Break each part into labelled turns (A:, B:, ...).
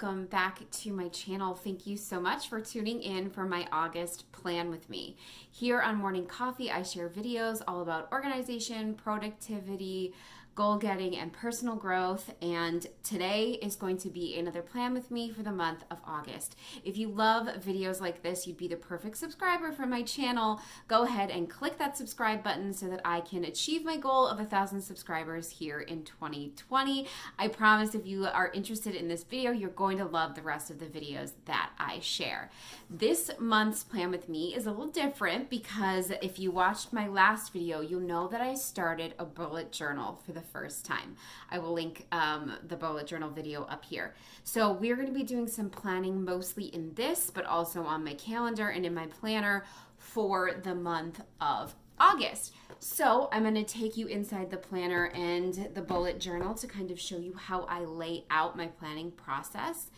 A: welcome back to my channel. Thank you so much for tuning in for my August plan with me. Here on Morning Coffee, I share videos all about organization, productivity, goal getting, and personal growth. And today is going to be another plan with me for the month of August. If you love videos like this, you'd be the perfect subscriber for my channel. Go ahead and click that subscribe button so that I can achieve my goal of 1,000 subscribers here in 2020. I promise if you are interested in this video, you're going to love the rest of the videos that I share. This month's plan with me is a little different because if you watched my last video, you'll know that I started a bullet journal for the first time. I will link the bullet journal video up here. So we're going to be doing some planning mostly in this, but also on my calendar and in my planner for the month of August. So I'm going to take you inside the planner and the bullet journal to kind of show you how I lay out my planning process.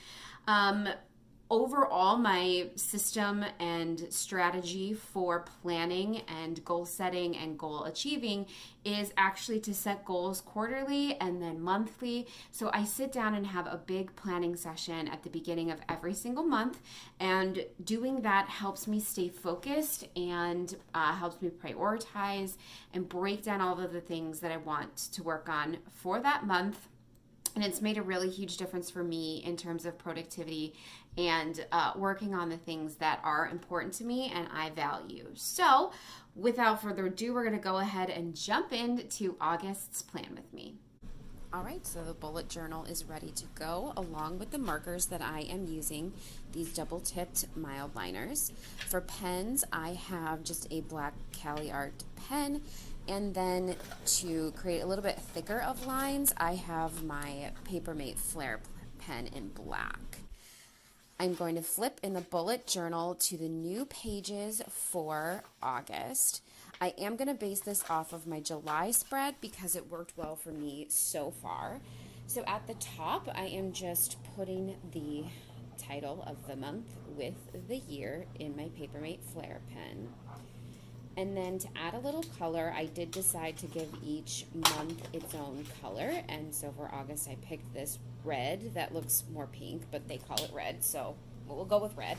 A: Overall, my system and strategy for planning and goal setting and goal achieving is actually to set goals quarterly and then monthly. So I sit down and have a big planning session at the beginning of every single month, and doing that helps me stay focused and helps me prioritize and break down all of the things that I want to work on for that month. And it's made a really huge difference for me in terms of productivity and working on the things that are important to me and I value. So without further ado, we're going to go ahead and jump into August's plan with me. All right, so the bullet journal is ready to go along with the markers that I am using, these double-tipped mild liners. For pens, I have just a black Cali Art pen. And then to create a little bit thicker of lines, I have my Papermate Flair pen in black. I'm going to flip in the bullet journal to the new pages for August. I am going to base this off of my July spread because it worked well for me so far. So at the top, I am just putting the title of the month with the year in my Papermate Flair pen. And then to add a little color, I did decide to give each month its own color. And so for August, I picked this red that looks more pink, but they call it red, so we'll go with red.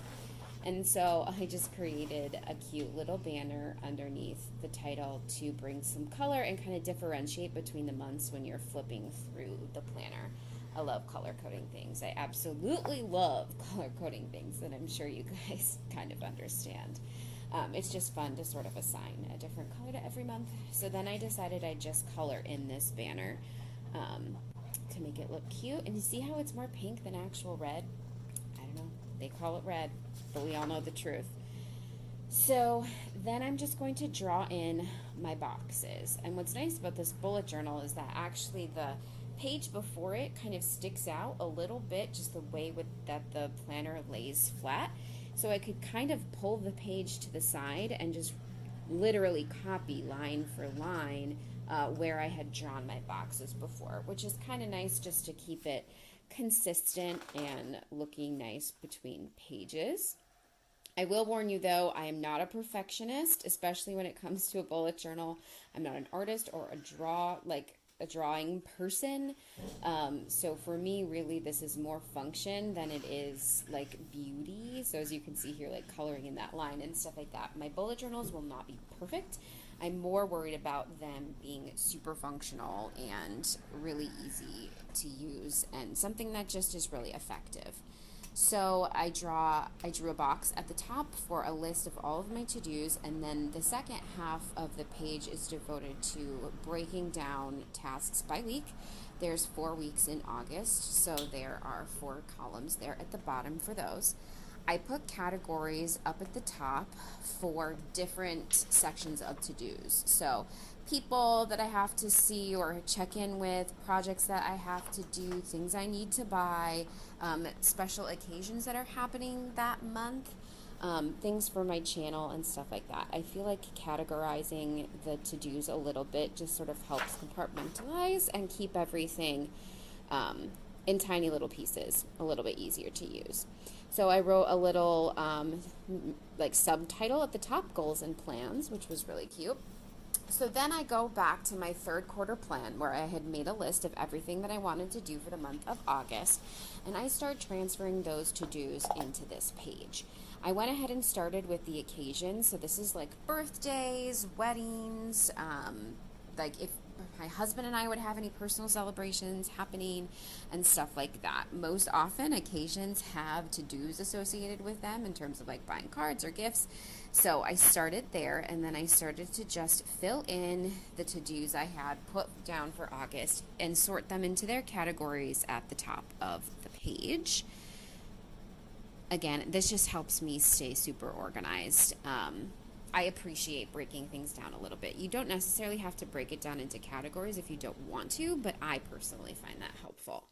A: And so I just created a cute little banner underneath the title to bring some color and kind of differentiate between the months when you're flipping through the planner. I love color coding things. I absolutely love color coding things, and I'm sure you guys kind of understand. It's just fun to sort of assign a different color to every month. So then I decided I'd just color in this banner to make it look cute. And you see how it's more pink than actual red? I don't know. They call it red, but we all know the truth. So then I'm just going to draw in my boxes. And what's nice about this bullet journal is that actually the page before it kind of sticks out a little bit, just the way that the planner lays flat. So I could kind of pull the page to the side and just literally copy line for line where I had drawn my boxes before, which is kind of nice just to keep it consistent and looking nice between pages. I will warn you though, I am not a perfectionist, especially when it comes to a bullet journal. I'm not an artist or a drawing person. So for me, really, this is more function than it is like beauty. So as you can see here, like coloring in that line and stuff like that. My bullet journals will not be perfect. I'm more worried about them being super functional and really easy to use and something that just is really effective. So I drew a box at the top for a list of all of my to-dos, and then the second half of the page is devoted to breaking down tasks by week. There's 4 weeks in August, so there are 4 columns there at the bottom for those. I put categories up at the top for different sections of to-dos. So people that I have to see or check in with, projects that I have to do, things I need to buy, special occasions that are happening that month, things for my channel and stuff like that. I feel like categorizing the to-dos a little bit just sort of helps compartmentalize and keep everything in tiny little pieces a little bit easier to use. So I wrote a little like subtitle at the top, goals and plans, which was really cute. So then I go back to my third quarter plan where I had made a list of everything that I wanted to do for the month of August, and I start transferring those to-dos into this page. I went ahead and started with the occasions. So this is like birthdays, weddings, like if my husband and I would have any personal celebrations happening and stuff like that. Most often, occasions have to-dos associated with them in terms of like buying cards or gifts. So I started there, and then I started to just fill in the to-dos I had put down for August and sort them into their categories at the top of the page. Again, this just helps me stay super organized. I appreciate breaking things down a little bit. You don't necessarily have to break it down into categories if you don't want to, but I personally find that helpful.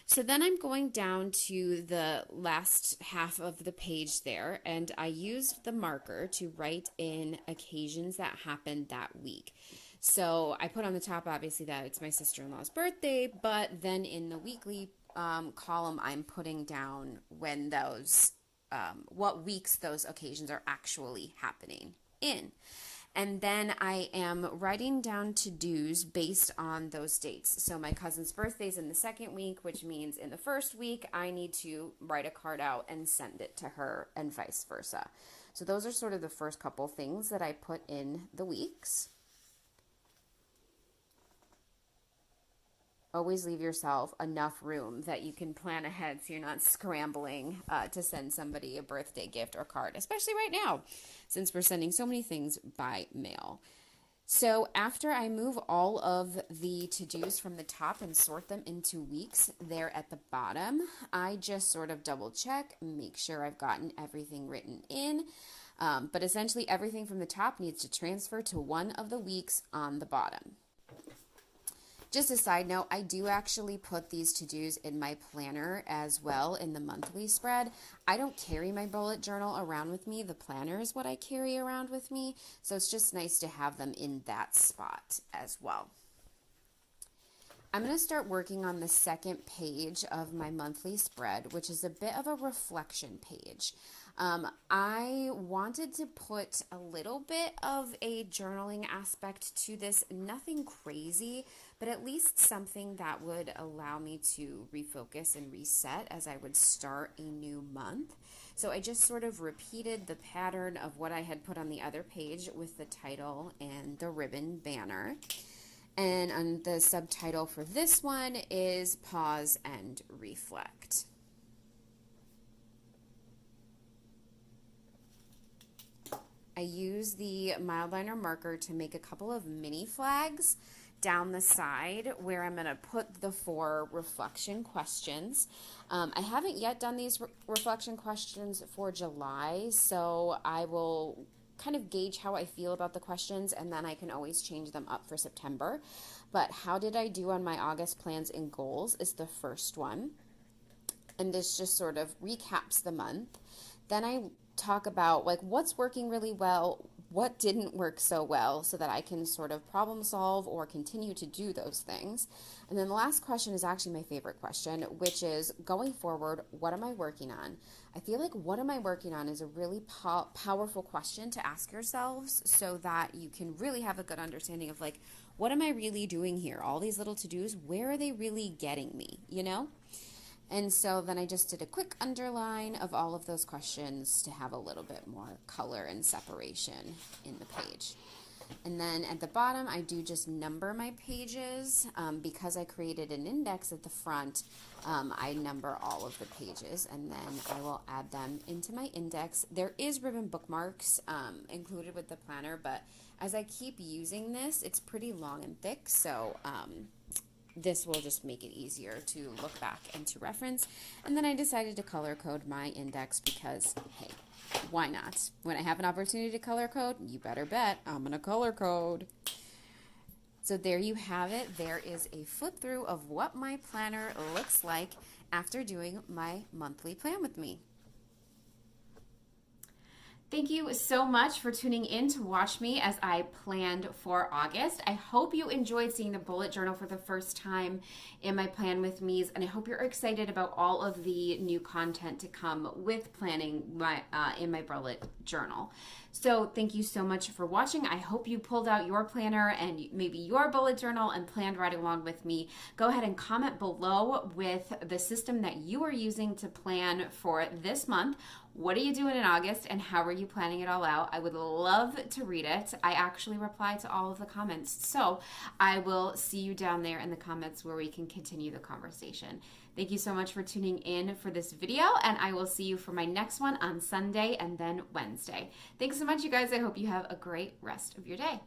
A: So then I'm going down to the last half of the page there, and I used the marker to write in occasions that happened that week. So I put on the top, obviously, that it's my sister-in-law's birthday, but then in the weekly column, I'm putting down when those what weeks those occasions are actually happening in. And then I am writing down to-dos based on those dates. So my cousin's birthday is in the second week, which means in the first week, I need to write a card out and send it to her and vice versa. So those are sort of the first couple things that I put in the weeks. Always leave yourself enough room that you can plan ahead so you're not scrambling to send somebody a birthday gift or card, especially right now since we're sending so many things by mail. So after I move all of the to-dos from the top and sort them into weeks there at the bottom, I just sort of double check, make sure I've gotten everything written in. But essentially everything from the top needs to transfer to one of the weeks on the bottom. Just a side note, I do actually put these to-dos in my planner as well in the monthly spread. I don't carry my bullet journal around with me. The planner is what I carry around with me. So it's just nice to have them in that spot as well. I'm going to start working on the second page of my monthly spread, which is a bit of a reflection page. I wanted to put a little bit of a journaling aspect to this, nothing crazy, but at least something that would allow me to refocus and reset as I would start a new month. So I just sort of repeated the pattern of what I had put on the other page with the title and the ribbon banner. And on the subtitle for this one is Pause and Reflect. I use the Mildliner marker to make a couple of mini flags down the side where I'm going to put the 4 reflection questions. I haven't yet done these reflection questions for July, so I will kind of gauge how I feel about the questions, and then I can always change them up for September. But how did I do on my August plans and goals is the first one. And this just sort of recaps the month. Then I talk about like what's working really well, what didn't work so well, so that I can sort of problem solve or continue to do those things. And then the last question is actually my favorite question, which is going forward, what am I working on? I feel like what am I working on is a really powerful question to ask yourselves so that you can really have a good understanding of like, what am I really doing here? All these little to-dos, where are they really getting me, you know? And so then I just did a quick underline of all of those questions to have a little bit more color and separation in the page. And then at the bottom, I do just number my pages. Because I created an index at the front, I number all of the pages, and then I will add them into my index. There is ribbon bookmarks included with the planner, but as I keep using this, it's pretty long and thick, so this will just make it easier to look back and to reference. And then I decided to color code my index because, hey, why not? When I have an opportunity to color code, you better bet I'm going to color code. So there you have it. There is a flip through of what my planner looks like after doing my monthly plan with me. Thank you so much for tuning in to watch me as I planned for August. I hope you enjoyed seeing the bullet journal for the first time in my Plan With Me's, and I hope you're excited about all of the new content to come with planning in my bullet journal. So thank you so much for watching. I hope you pulled out your planner and maybe your bullet journal and planned right along with me. Go ahead and comment below with the system that you are using to plan for this month. What are you doing in August and how are you planning it all out? I would love to read it. I actually reply to all of the comments. So I will see you down there in the comments where we can continue the conversation. Thank you so much for tuning in for this video, and I will see you for my next one on Sunday and then Wednesday. Thanks so much, you guys. I hope you have a great rest of your day.